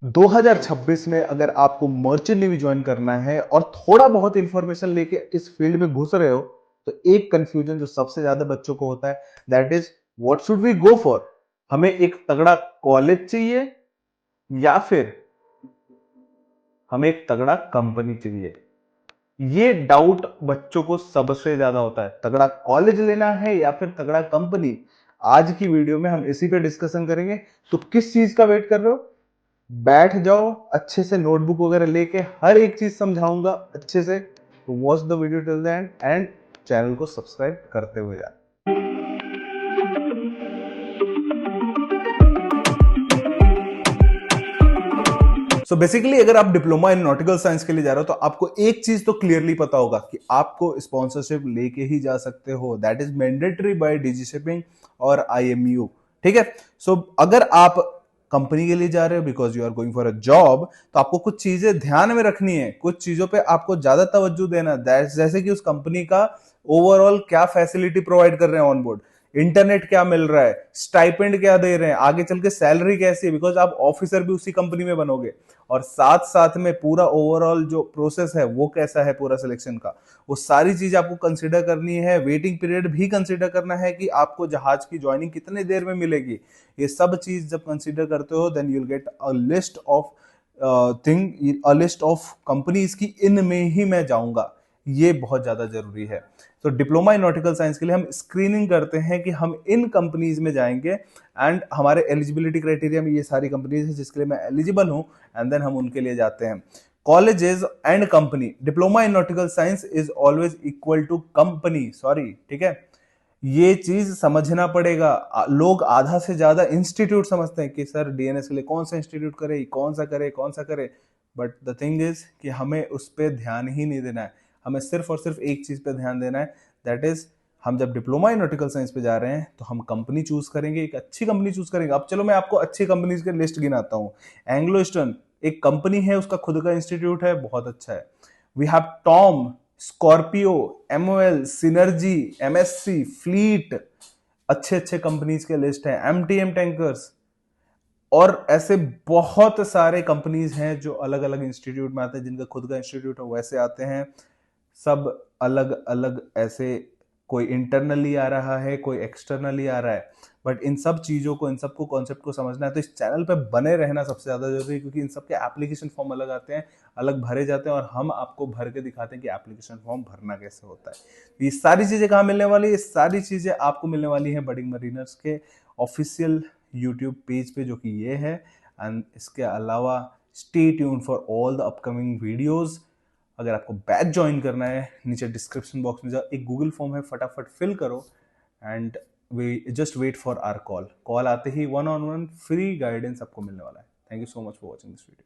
2026 में अगर आपको मर्चेंट नेवी ज्वाइन करना है और थोड़ा बहुत इंफॉर्मेशन लेके इस फील्ड में घुस रहे हो, तो एक कंफ्यूजन जो सबसे ज्यादा बच्चों को होता है, that is what should we go for. हमें एक तगड़ा कॉलेज चाहिए या फिर हमें एक तगड़ा कंपनी चाहिए। ये डाउट बच्चों को सबसे ज्यादा होता है, तगड़ा कॉलेज लेना है या फिर तगड़ा कंपनी। आज की वीडियो में हम इसी पे डिस्कशन करेंगे। तो किस चीज का वेट कर रहे हो? बैठ जाओ, अच्छे से नोटबुक वगैरह लेके हर एक चीज समझाऊंगा अच्छे से। तो watch the video till the end and channel को सब्सक्राइब करते हुए जाए। सो बेसिकली अगर आप डिप्लोमा इन नॉटिकल साइंस के लिए जा रहे हो, तो आपको एक चीज तो क्लियरली पता होगा कि आपको स्पॉन्सरशिप लेके ही जा सकते हो। That is mandatory by DG shipping और आईएमयू। ठीक है। सो अगर आप कंपनी के लिए जा रहे हो because you are going for a job, तो आपको कुछ चीजें ध्यान में रखनी है, कुछ चीजों पे आपको ज्यादा तवज्जो देना। जैसे कि उस कंपनी का ओवरऑल क्या फैसिलिटी प्रोवाइड कर रहे हैं ऑन बोर्ड, इंटरनेट क्या मिल रहा है, स्टाइपेंड क्या दे रहे हैं, आगे चल के सैलरी कैसी है, बिकॉज आप ऑफिसर भी उसी कंपनी में बनोगे। और साथ साथ में पूरा ओवरऑल जो प्रोसेस है वो कैसा है पूरा सिलेक्शन का, वो सारी चीज आपको कंसिडर करनी है। वेटिंग पीरियड भी कंसिडर करना है कि आपको जहाज की ज्वाइनिंग कितने देर में मिलेगी। ये सब चीज जब कंसिडर करते हो, then you'll get a list of a list of companies की इनमें ही मैं जाऊंगा। ये बहुत ज्यादा जरूरी है। तो डिप्लोमा इन नॉटिकल साइंस के लिए हम स्क्रीनिंग करते हैं कि हम इन कंपनीज में जाएंगे एंड हमारे एलिजिबिलिटी क्राइटेरिया में ये सारी कंपनीज है जिसके लिए मैं एलिजिबल हूं, एंड देन हम उनके लिए जाते हैं। Colleges and company, diploma in nautical science is always equal to company, sorry, ठीक है। ये चीज समझना पड़ेगा। लोग आधा से ज्यादा इंस्टीट्यूट समझते हैं कि सर डीएनएस के लिए कौन सा इंस्टीट्यूट करे, कौन सा करे, कौन सा करे। बट द थिंग इज कि हमें उस पर ध्यान ही नहीं देना है। हमें सिर्फ और सिर्फ एक चीज पे ध्यान देना है, दैट इज हम जब डिप्लोमा इन नॉटिकल साइंस पे जा रहे हैं तो हम कंपनी चूज करेंगे, एक अच्छी कंपनी चूज करेंगे। अब चलो मैं आपको अच्छी कंपनीज के लिस्ट गिनाता हूँ। एंग्लो ईस्टर्न एक कंपनी है, उसका खुद का इंस्टीट्यूट है, बहुत अच्छा है। We have Tom, Scorpio, MOL, Synergy, MSC, Fleet, अच्छे अच्छे कंपनीज के लिस्ट है। एमटीएम टैंकर्स, और ऐसे बहुत सारे कंपनीज हैं जो अलग अलग इंस्टीट्यूट में आते हैं, जिनका खुद का इंस्टीट्यूट है वैसे आते हैं। सब अलग अलग ऐसे, कोई इंटरनली आ रहा है, कोई एक्सटर्नली आ रहा है। बट इन सब चीजों को, इन सबको कॉन्सेप्ट को समझना है तो इस चैनल पे बने रहना सबसे ज्यादा जरूरी है, क्योंकि इन सब के एप्लीकेशन फॉर्म अलग आते हैं, अलग भरे जाते हैं, और हम आपको भर के दिखाते हैं कि एप्लीकेशन फॉर्म भरना कैसे होता है। ये सारी चीजें कहाँ मिलने वाली है? ये सारी चीजें आपको मिलने वाली है बडिंग मरीनर्स के ऑफिशियल यूट्यूब पेज पे, जो कि ये है। एंड इसके अलावा stay tune for all the upcoming videos. अगर आपको बैच ज्वाइन करना है, नीचे डिस्क्रिप्शन बॉक्स में जाओ, एक गूगल फॉर्म है, फटाफट फिल करो and we just wait for our call. Call आते ही 1-on-1 फ्री गाइडेंस आपको मिलने वाला है। Thank you so much for watching this video.